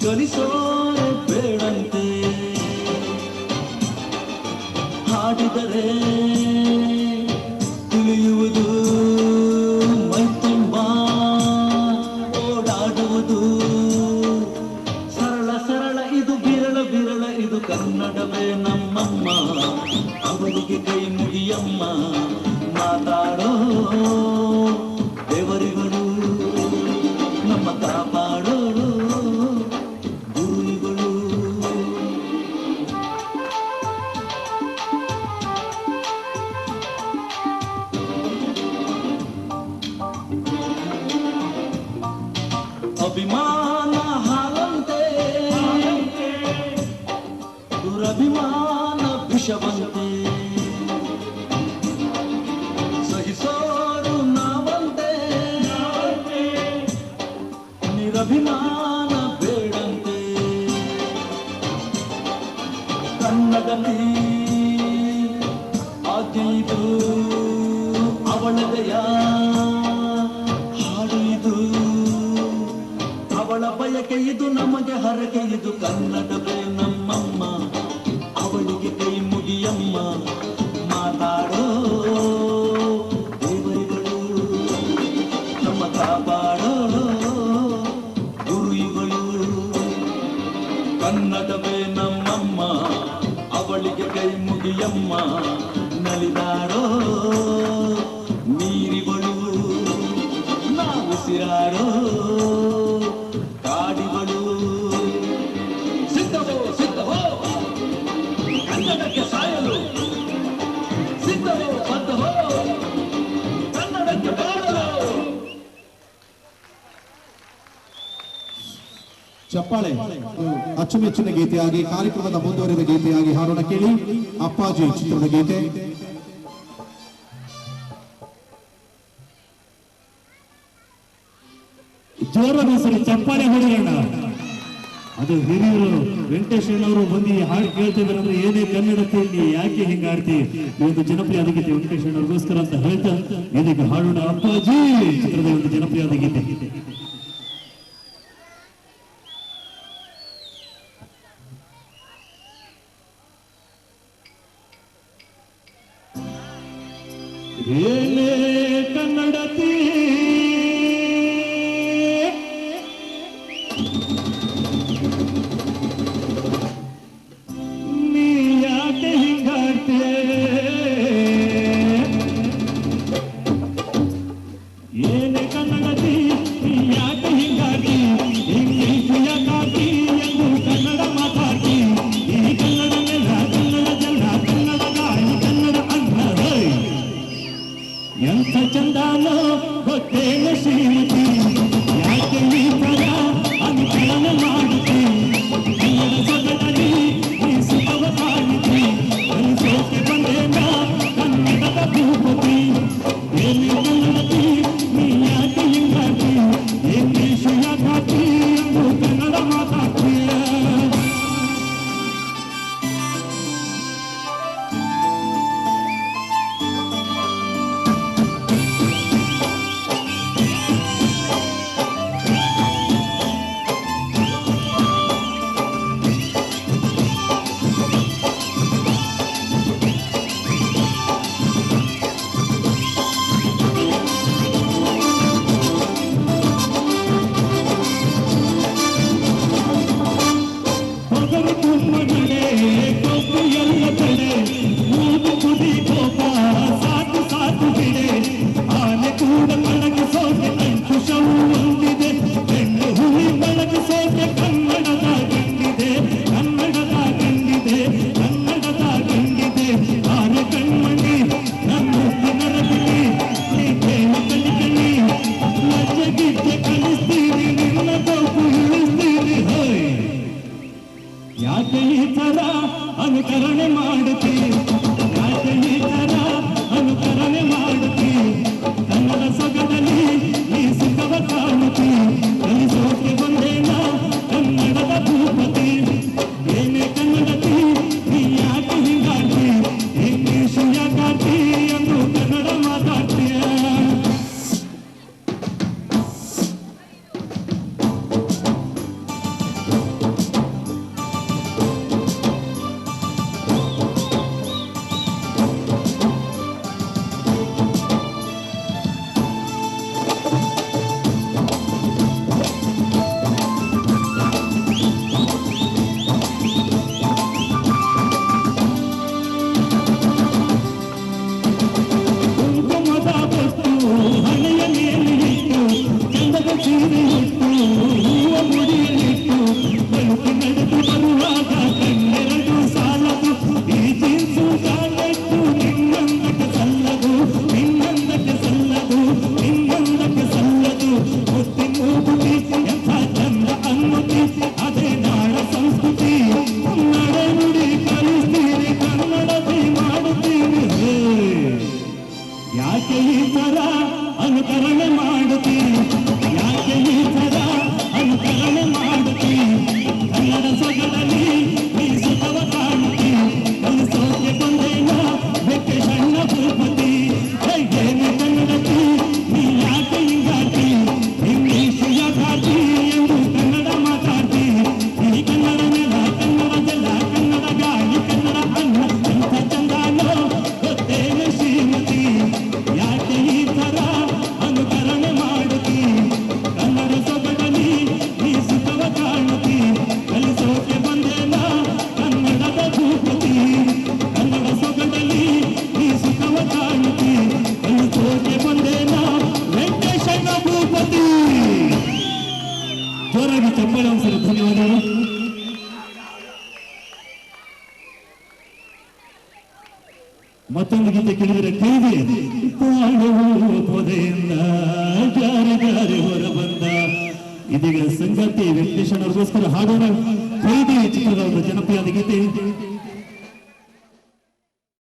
ಕಲಿಸೋರೆ ಬೇಡಂತೆ ಹಾಡಿದರೆ ತಿಳಿಯುವುದು ಮೈತುಂಬ ಓಡಾಡುವುದು ಸರಳ ಸರಳ ಇದು ಬಿರಳ ಬಿರಳ ಇದು ಕನ್ನಡವೇ ನಮ್ಮಮ್ಮ ಅವರಿಗೆ ಕೈ ಮುಗಿಯಮ್ಮ ಮಾತಾಡೋ ದೇವರಿಗಳು ನಮ್ಮ ಕಾಪಾಡೋ ಗುರುಗಳು ಅಭಿಮಾನ ಹಾಲಂತೆ ದುರಭಿಮಾನ ವಿಷವಂತೆ ಸಹಿಸೋರು ನಾವಂತೆ ನಿರಭಿಮಾನ ಬೇಡಂತೆ ಕನ್ನಡದಲ್ಲಿ ಆಜ್ಞೆಯಿದು ಅವಳದೆಯ ಹಾಡು ಇದು ಅವಳ ಬಯಕೆ ಇದು ನಮಗೆ ಹರಕೆ ಇದು ಕನ್ನಡವೇ ನಮ್ಮಮ್ಮ ಅವಳಿಗೆ ಕೈ ಮುಗಿಯಮ್ಮ ಮಾತಾಡೋ ದೇವರುಗಳು ನಮ್ಮ ಕಾಪಾಡೋ ಗುರುಗಳು ಕನ್ನಡವೇ ನಮ್ಮಮ್ಮ ಅವಳಿಗೆ ಕೈ ಮುಗಿಯಮ್ಮ ನಲಿದಾಡೋ ನೀರಿಗಳು ನಾವು ಉಸಿರಾಡೋ ಕಾಡಿಗಳು ಸಿದ್ಧವೋ ಸಿದ್ಧವೋ ಕನ್ನಡಕ್ಕೆ ಸಾಯಲು ಸಿದ್ಧವೋ ಬದ್ಧವೋ ಕನ್ನಡಕ್ಕೆ ಬಾಳಲು ಚಪ್ಪಾಳೆ ಅಚ್ಚುಮೆಚ್ಚಿನ ಗೀತೆಯಾಗಿ ಕಾರ್ಯಕ್ರಮದ ಮುಂದುವರಿದ ಗೀತೆಯಾಗಿ ಹಾಡೋಣ ಕೇಳಿ ಅಪ್ಪಾಜಿ ಚಿತ್ರದ ಗೀತೆ ಜೋರಾದ ಸರಿ ಚಪ್ಪಾಳೆ ಹೊಡೆಯೋಣ ಅದು ಹಿರಿಯರು ವೆಂಕಟೇಶ್ವರನವರು ಬಂದು ಹಾಡು ಕೇಳ್ತಿದ್ದಾರೆ ಅಂದ್ರೆ ಏನೇ ಕನ್ನಡತೆಯಲ್ಲಿ ಯಾಕೆ ಹಿಂಗ ಆಡ್ತೀವಿ ಈ ಒಂದು ಜನಪ್ರಿಯ ಗೀತೆ ವೆಂಕಟೇಶ್ವರನವ್ರಿಗೋಸ್ಕರ ಅಂತ ಹೇಳ್ತಾ ಇದೀಗ ಹಾಡೋಣ ಅಪ್ಪಾಜಿ ಚಿತ್ರದ ಒಂದು ಜನಪ್ರಿಯ ಗೀತೆ ಏನೇ ಕನ್ನಡತಿ ನೀ ಯಾಕೆ ಹಿಂಗಾಡ್ತೆ ಏನೇ ಕನ್ನಡತಿ ನೀ ಯಾಕೆ ಹಿಂಗಾಡ್ತಿ ಇಂಗ್ಲೀಷ್ ಯಾಕಾಕಿ ಎಂದು ಕನ್ನಡ ಮಾತಾಡ್ತಿ ಈ ಕನ್ನಡ ನೆಲ ಕನ್ನಡ ಜನ ಕನ್ನಡ ಗಾಳಿ ಕನ್ನಡ ಅನ್ನ ಎಂಥ ಚಂದಾನೋ ಗೊತ್ತೇನ ಶ್ರೀಮತಿ ಯಾಕೆ ಈ ತರ ಅನುಕರಣ ಮಾಡುತ್ತಿ ಕನ್ನಡ ಸೊಗಡಲಿ ಈ ಸುಖವ ಕಾಣಿತಿ ಕಲಿಸೋಕೆ ಬಂದೇನ ಕನ್ನಡದ ಭೂಪತಿ ಏನೇ ಕನ್ನಡತಿ ನೀ ಯಾಕೆ ಹಿಂಗಾತಿ ಇಂಗ್ಲೀಷು ಯಾಕಾತಿ ಎಂದು ಕನ್ನಡ ಮಾತಾಡ್ತೀಯ ಯಾಕೆ ಈ ತರ ಅನುಕರಣೆ ಮಾಡುತ್ತಿ ಯಾಕೆ ಈ ತರ ಅನುಕರಣೆ ಮಾಡುತ್ತಿ ಕನ್ನಡ ಸೊಗಡಲಿ ಈ ಸುಖವ ಕಾಣುತ್ತಿ ಕಲಿಸೋಕೆ ಬಂದೇನ ಕನ್ನಡದ ಭೂಪತಿ ಏನೇ ಕನ್ನಡತಿ ನೀ ಯಾಕೆ ಹಿಂಗಾಡ್ತಿ ಇಂಗ್ಲೀಷು ಯಾಕಾಡ್ತಿ ಎಂದು ಕನ್ನಡ ಮಾತಾಡ್ತೀಯ ಮತ್ತೊಂದು ಗೀತೆ ಕೇಳಿದರೆ ಕೈದೆ ಬಾಳುವ ಪೊದೆಯಿಂದ ಜಾರಿ ಜಾರಿ ಹೊರ ಬಂದ. ಇದೀಗ ಸಂಗಾತಿ ವೆಂಕಟೇಶ್ ಅವರಿಗೋಸ್ಕರ ಹಾಡೋಣ ಕೈದೆ ಚಿತ್ರದ ಒಂದು ಜನಪ್ರಿಯ ಗೀತೆ.